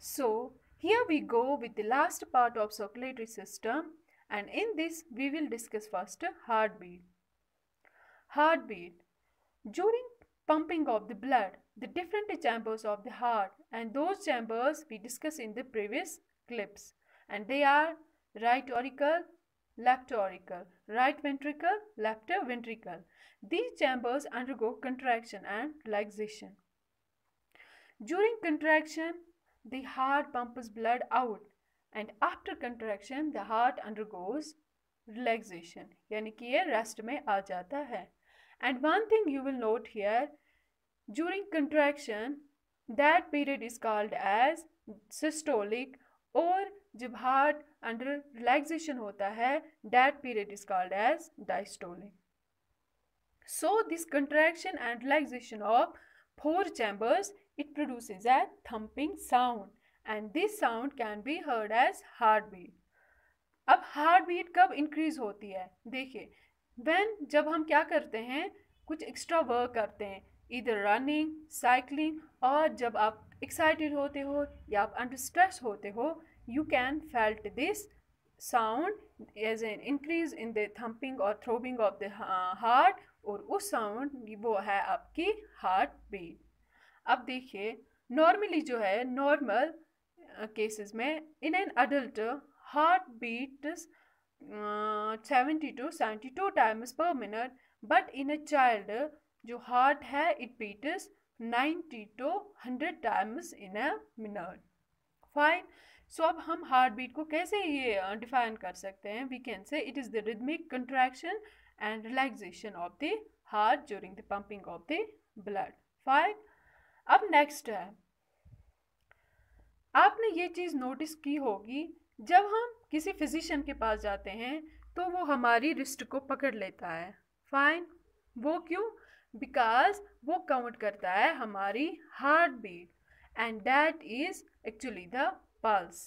So here we go with the last part of circulatory system, and in this we will discuss first heartbeat. Heartbeat. During pumping of the blood, the different chambers of the heart, and those chambers we discussed in the previous clips, and they are right auricle, left auricle, right ventricle, left ventricle. These chambers undergo contraction and relaxation. During contraction, the heart pumps blood out, and after contraction the heart undergoes relaxation, यानी कि ये rest में आ जाता है. And one thing you will note here, during contraction that period is called as systolic, और जब heart under relaxation होता है that period is called as diastolic. So this contraction and relaxation of four chambers, it produces a thumping sound, and this sound can be heard as heartbeat. अब heartbeat कब increase होती है? देखिए, when जब हम क्या करते हैं, कुछ extra work करते हैं, either running, cycling, और जब आप excited होते हो या आप under stress होते हो, you can felt this sound as an increase in the thumping or throbbing of the heart, और उस sound वो है आपकी heartbeat. अब देखिए, नॉर्मली जो है नॉर्मल केसेस में in an adult heart beats 70 to 72 times per minute, but in a child जो हार्ट है it beats 90 to 100 times in a minute. Fine. So अब हम हार्ट बीट को कैसे ये डिफाइन कर सकते हैं? We can say it is the rhythmic contraction and relaxation of the heart during the pumping of the blood. Fine. अब next है, आपने ये चीज़ नोटिस की होगी, जब हम किसी फिजिशियन के पास जाते हैं तो वो हमारी रिस्ट को पकड़ लेता है. फाइन. वो क्यों? बिकॉज वो काउंट करता है हमारी heart beat, and that is actually the pulse.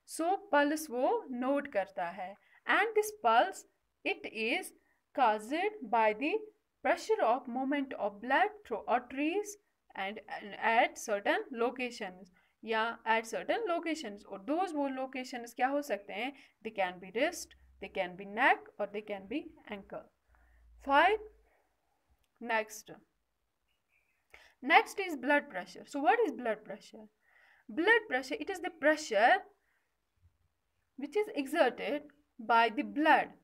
So pulse वो नोट करता है, and this pulse it is caused by the pressure of movement of blood through arteries and at certain locations, या at certain locations, और those वो locations क्या हो सकते हैं? They can be wrist, they can be neck, or they can be ankle. Fine. Next is blood pressure. So what is blood pressure? Blood pressure, it is the pressure which is exerted by the blood,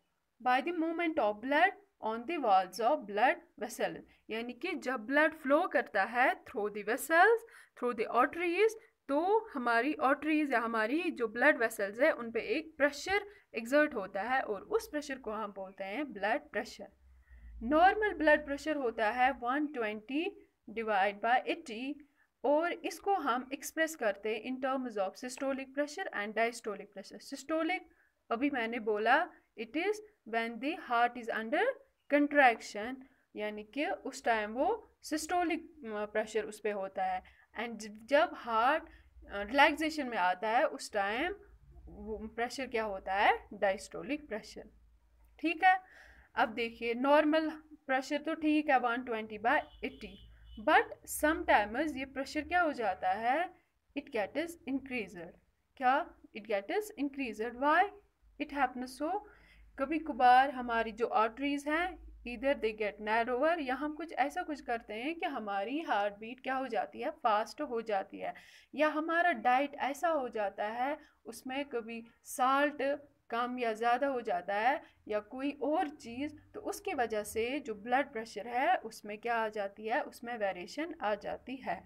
by the movement of blood on the walls of blood vessels. यानी कि जब blood flow करता है through the vessels, through the arteries, तो हमारी arteries या हमारी जो ब्लड वेसल्स है उन पे एक प्रेशर एक्सर्ट होता है, और उस प्रेशर को हम बोलते हैं blood pressure. Normal blood pressure होता है 120 डिवाइड बाय 80, और इसको हम एक्सप्रेस करते हैं in terms of systolic pressure and diastolic pressure. Systolic अभी मैंने बोला it is when the heart is under contraction, यानी कि उस टाइम वो सिस्टोलिक प्रेशर उस पर होता है, एंड जब हार्ट रिलैक्सेशन में आता है उस टाइम प्रेशर क्या होता है? Diastolic pressure. ठीक है. अब देखिए, नॉर्मल प्रेशर तो ठीक है 120/80, बट समटाइम्स ये प्रेशर क्या हो जाता है? It gets increased. क्या? It gets increased. Why it happens? So कभी कभार हमारी जो आर्टरीज हैं इधर दे गेट नैरोवर, या हम कुछ ऐसा कुछ करते हैं कि हमारी हार्ट बीट क्या हो जाती है? फास्ट हो जाती है, या हमारा डाइट ऐसा हो जाता है उसमें कभी साल्ट कम या ज़्यादा हो जाता है, या कोई और चीज़, तो उसकी वजह से जो ब्लड प्रेशर है उसमें क्या आ जाती है? उसमें वेरिएशन आ जाती है.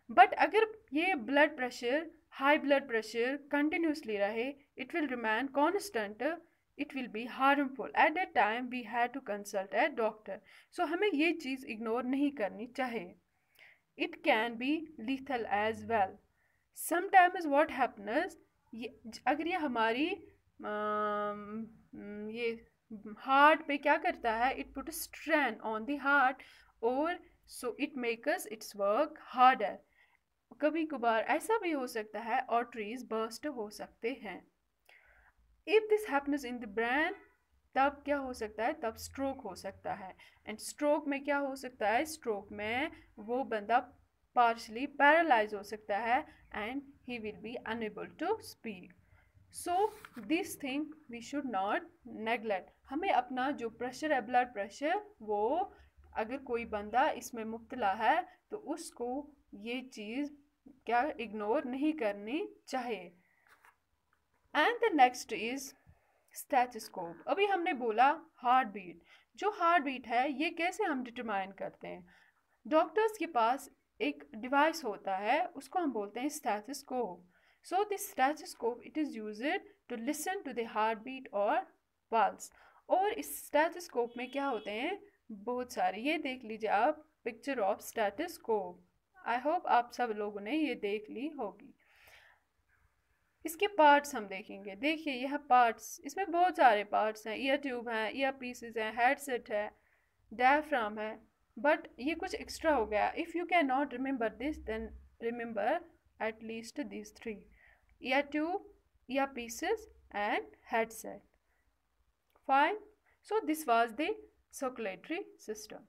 बट अगर ये blood pressure, high blood pressure continuously रहे, it will remain constant, it will be harmful. At that time we had to consult a doctor. So हमें ये चीज़ इग्नोर नहीं करनी चाहिए. It can be lethal as well. Sometimes what happens, अगर ये हमारी ये हार्ट पे क्या करता है? It puts strain on the heart, और so it makes its work harder. कभी कभार ऐसा भी हो सकता है arteries burst हो सकते हैं. If this happens in the brain, तब क्या हो सकता है? तब स्ट्रोक हो सकता है. एंड स्ट्रोक में क्या हो सकता है? स्ट्रोक में वो बंदा पार्शली पैरालाइज हो सकता है and he will be unable to speak. So this thing we should not neglect. हमें अपना जो प्रेशर है, ब्लड प्रेशर, वो अगर कोई बंदा इसमें मुब्तला है तो उसको ये चीज़ क्या इग्नोर नहीं करनी चाहिए. And the next is stethoscope. अभी हमने बोला हार्ट बीट. जो हार्ट बीट है ये कैसे हम डिटरमाइन करते हैं. डॉक्टर्स के पास एक डिवाइस होता है, उसको हम बोलते हैं stethoscope. So this stethoscope it is used to listen to the heart beat और पल्स. और इस स्टेथोस्कोप में क्या होते हैं, बहुत सारे. ये देख लीजिए आप, picture of stethoscope. I hope आप सब लोगों ने ये देख ली होगी. इसके पार्ट्स हम देखेंगे. देखिए यह पार्ट्स, इसमें बहुत सारे पार्ट्स हैं. ईयर ट्यूब हैं, ईयर पीसेस हैं, हेडसेट है, डायफ्राम है. बट ये कुछ एक्स्ट्रा हो गया. If you can not remember this then remember at least these three: ear tube, ear pieces and headset. Fine. So this was the circulatory system.